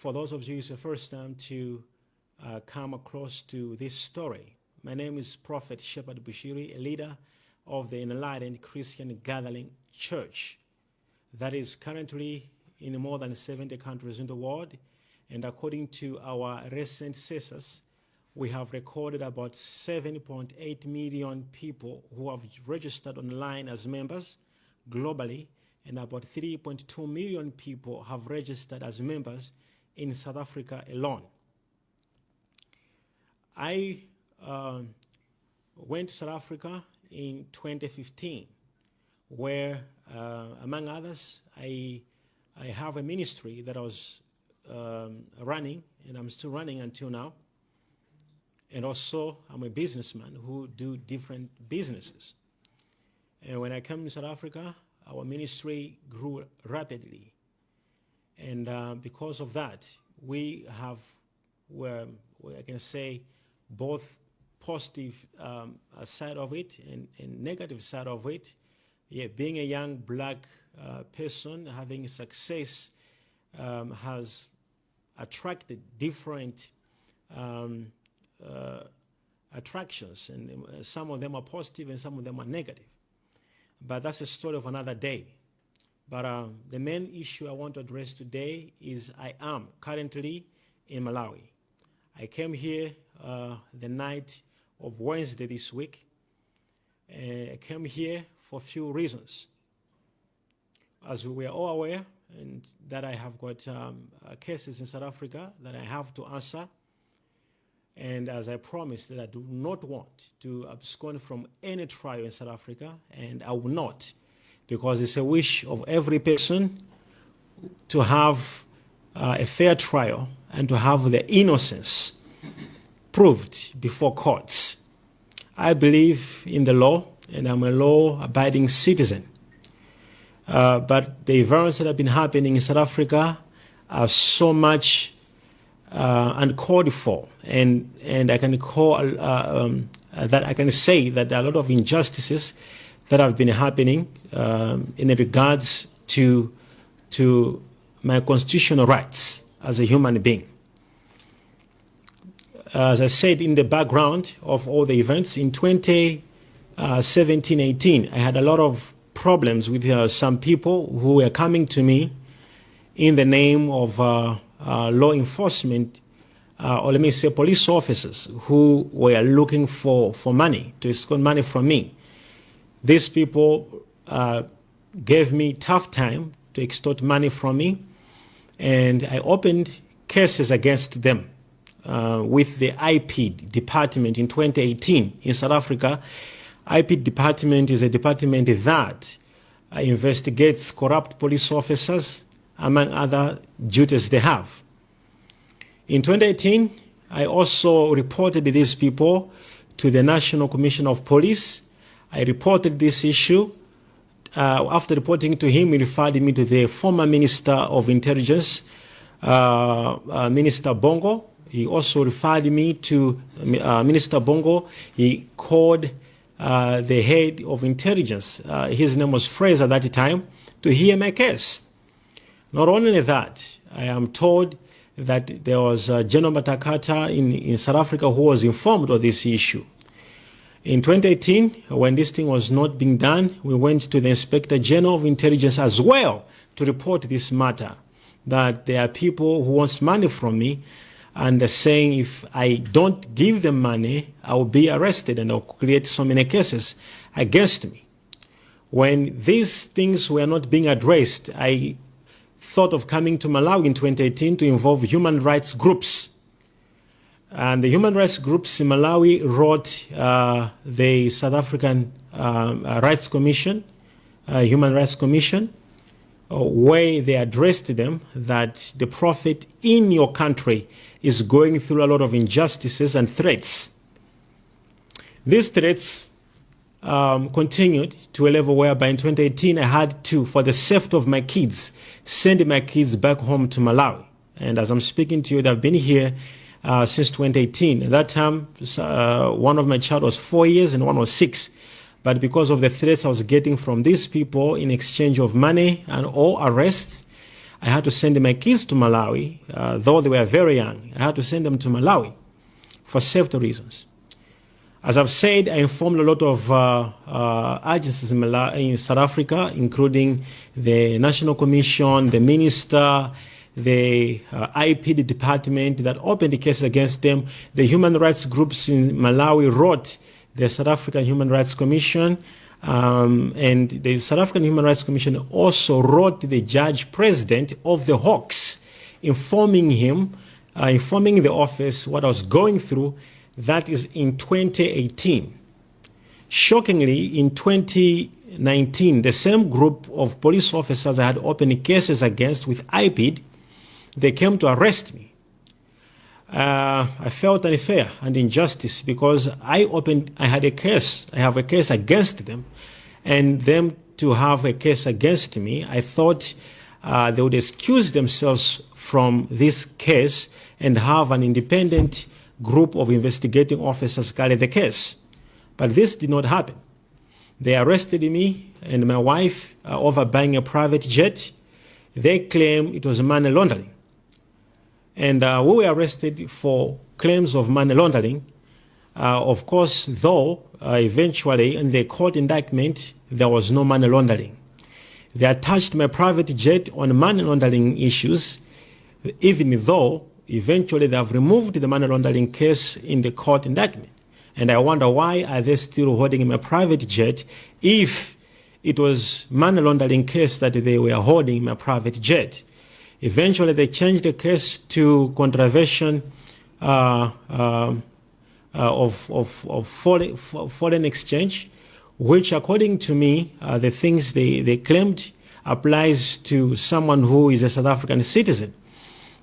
For those of you, it's the first time to come across to this story. My name is Prophet Shepard Bushiri, a leader of the Enlightened Christian Gathering Church that is currently in more than 70 countries in the world. And according to our recent census, we have recorded about 7.8 million people who have registered online as members globally, and about 3.2 million people have registered as members in South Africa alone. I went to South Africa in 2015, where, among others, I have a ministry that I was running, and I'm still running until now. And also, I'm a businessman who do different businesses. And when I came to South Africa, our ministry grew rapidly. And because of that, we have, I can say, both positive side of it and negative side of it. Yeah, being a young black person, having success has attracted different attractions, and some of them are positive and some of them are negative. But that's a story of another day. But the main issue I want to address today is I am currently in Malawi. I came here the night of Wednesday this week. I came here for a few reasons. As we are all aware, and that I have got cases in South Africa that I have to answer. And as I promised, that I do not want to abscond from any trial in South Africa, and I will not, because it's a wish of every person to have a fair trial and to have their innocence proved before courts. I believe in the law, and I'm a law-abiding citizen. But the events that have been happening in South Africa are so much uncalled for, and I can call that I can say that there are a lot of injustices that have been happening in regards to my constitutional rights as a human being. As I said in the background of all the events, in 2017-18, I had a lot of problems with some people who were coming to me in the name of law enforcement, or let me say police officers who were looking for money, to extort money from me. These people gave me tough time to extort money from me, and I opened cases against them with the IP department in 2018 in South Africa. IP department is a department that investigates corrupt police officers, among other duties they have. In 2018, I also reported these people to the National Commission of Police. I reported this issue. After reporting to him, he referred me to the former Minister of Intelligence, Minister Bongo. He also referred me to Minister Bongo. He called the head of intelligence, his name was Fraser at that time, to hear my case. Not only that, I am told that there was General Matakata in South Africa who was informed of this issue. In 2018, when this thing was not being done, we went to the Inspector General of Intelligence as well to report this matter, that there are people who want money from me, and they're saying if I don't give them money, I will be arrested and I'll create so many cases against me. When these things were not being addressed, I thought of coming to Malawi in 2018 to involve human rights groups. And the human rights groups in Malawi wrote the South African Rights Commission, Human Rights Commission, where they addressed them that the prophet in your country is going through a lot of injustices and threats. These threats continued to a level whereby in 2018 I had to, for the safety of my kids, send my kids back home to Malawi. And as I'm speaking to you, they've been here since 2018. At that time, one of my child was 4 years and one was 6. But because of the threats I was getting from these people in exchange of money and or arrests, I had to send my kids to Malawi, though they were very young. I had to send them to Malawi for safety reasons. As I've said, I informed a lot of agencies in South Africa, including the National Commission, the Minister, the IPD department that opened the case against them. The human rights groups in Malawi wrote the South African Human Rights Commission, and the South African Human Rights Commission also wrote the judge president of the Hawks, informing the office what I was going through. That is in 2018. Shockingly, in 2019, the same group of police officers I had opened cases against with IPID, they came to arrest me. I felt unfair and injustice because I have a case against them, and them to have a case against me, I thought they would excuse themselves from this case and have an independent group of investigating officers carry the case. But this did not happen. They arrested me and my wife over buying a private jet. They claim it was money laundering. And we were arrested for claims of money laundering. Of course, though, eventually in the court indictment, there was no money laundering. They attached my private jet on money laundering issues, even though eventually they have removed the money laundering case in the court indictment. And I wonder, why are they still holding my private jet if it was money laundering case that they were holding my private jet? Eventually they changed the case to contravention of foreign exchange, which according to me, the things they claimed applies to someone who is a South African citizen.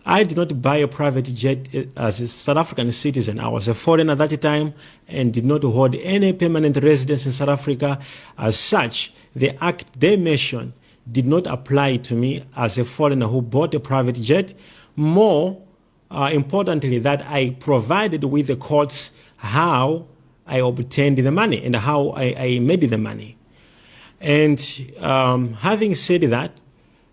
I did not buy a private jet as a South African citizen. I was a foreigner at that time and did not hold any permanent residence in South Africa. As such, the act they mentioned did not apply to me as a foreigner who bought a private jet. More importantly, that I provided with the courts how I obtained the money and how I made the money. And having said that,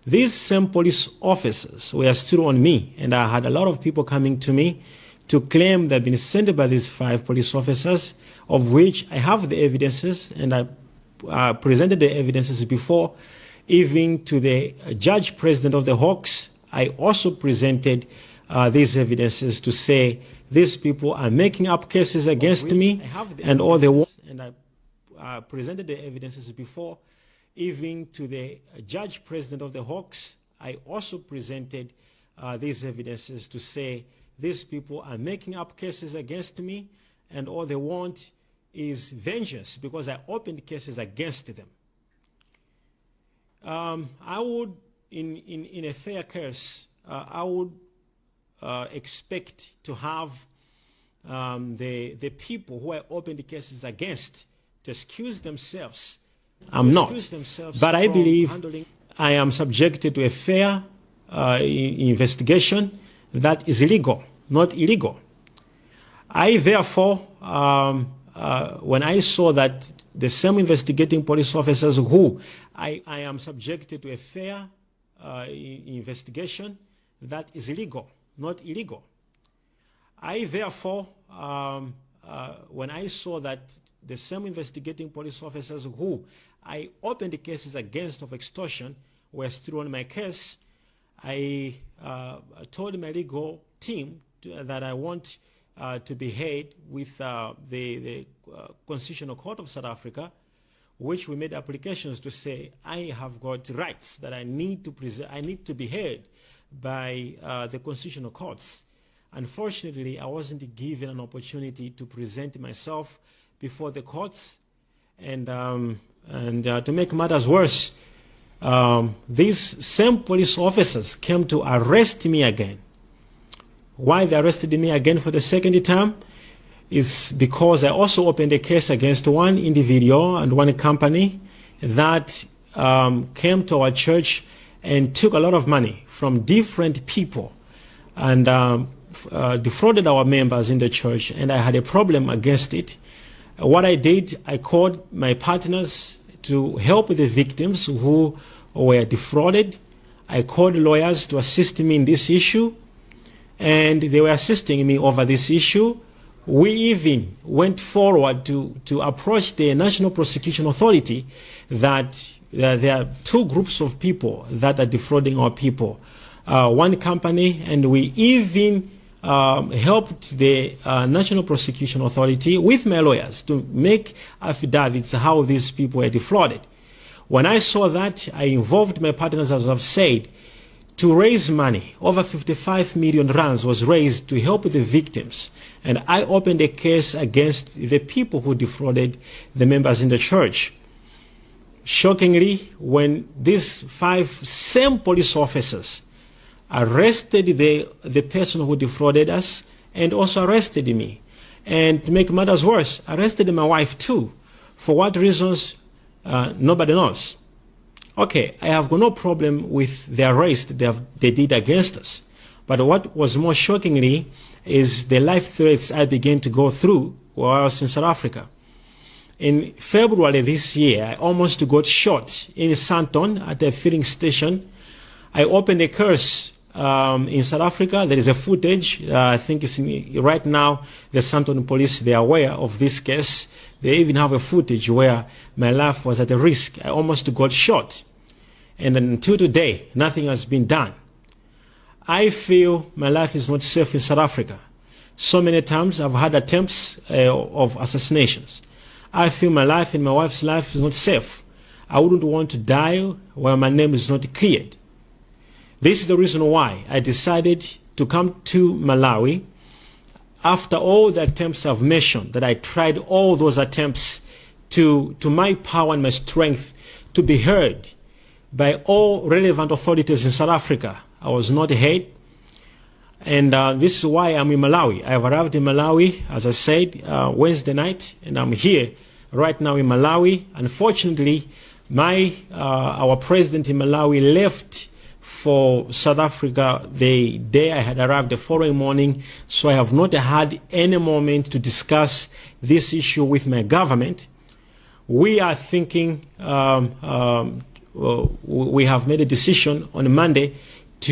these same police officers were still on me, and I had a lot of people coming to me to claim they've been sent by these 5 police officers, of which I have the evidences, and I presented the evidences before, even to the judge president of the Hawks. I also presented these evidences to say these people are making up cases against me, and all they want. And I presented the evidences before, even to the judge president of the Hawks. I also presented these evidences to say these people are making up cases against me, and all they want is vengeance because I opened cases against them. I would, in a fair case, I would expect to have the people who I opened the cases against to excuse themselves. I'm not, but I believe I am subjected to a fair investigation that is legal, not illegal. I therefore, when I saw that the same investigating police officers who I am subjected to a fair investigation that is legal, not illegal. I therefore, when I saw that the same investigating police officers who I opened the cases against of extortion were still on my case, I told my legal team that I want to be heard with the Constitutional Court of South Africa, which we made applications to say I have got rights that I need to be heard by the constitutional courts. Unfortunately, I wasn't given an opportunity to present myself before the courts, and to make matters worse, these same police officers came to arrest me again. Why they arrested me again for the second time is because I also opened a case against one individual and one company that came to our church and took a lot of money from different people and defrauded our members in the church, and I had a problem against it. What I did, I called my partners to help the victims who were defrauded. I called lawyers to assist me in this issue, and they were assisting me over this issue. We even went forward to approach the National Prosecution Authority that there are two groups of people that are defrauding our people. One company, and we even helped the National Prosecution Authority with my lawyers to make affidavits how these people were defrauded. When I saw that, I involved my partners, as I've said, to raise money. Over 55 million rands was raised to help the victims. And I opened a case against the people who defrauded the members in the church. Shockingly, when these same police officers arrested the person who defrauded us and also arrested me, and to make matters worse, arrested my wife too. For what reasons, nobody knows. Okay, I have got no problem with the arrest they did against us. But what was more shockingly is the life threats I began to go through while I was in South Africa. In February this year, I almost got shot in Sandton at a filling station. I opened a case in South Africa. There is a footage. I think it's right now the Sandton police, they are aware of this case. They even have a footage where my life was at a risk. I almost got shot. And until today, nothing has been done. I feel my life is not safe in South Africa. So many times I've had attempts of assassinations. I feel my life and my wife's life is not safe. I wouldn't want to die while my name is not cleared. This is the reason why I decided to come to Malawi. After all the attempts I've mentioned, that I tried all those attempts to my power and my strength to be heard by all relevant authorities in South Africa, I was not heard. And this is why I'm in Malawi. I have arrived in Malawi, as I said, Wednesday night, and I'm here right now in Malawi. Unfortunately, our president in Malawi left for South Africa the day I had arrived the following morning, so I have not had any moment to discuss this issue with my government. We are thinking, we have made a decision on Monday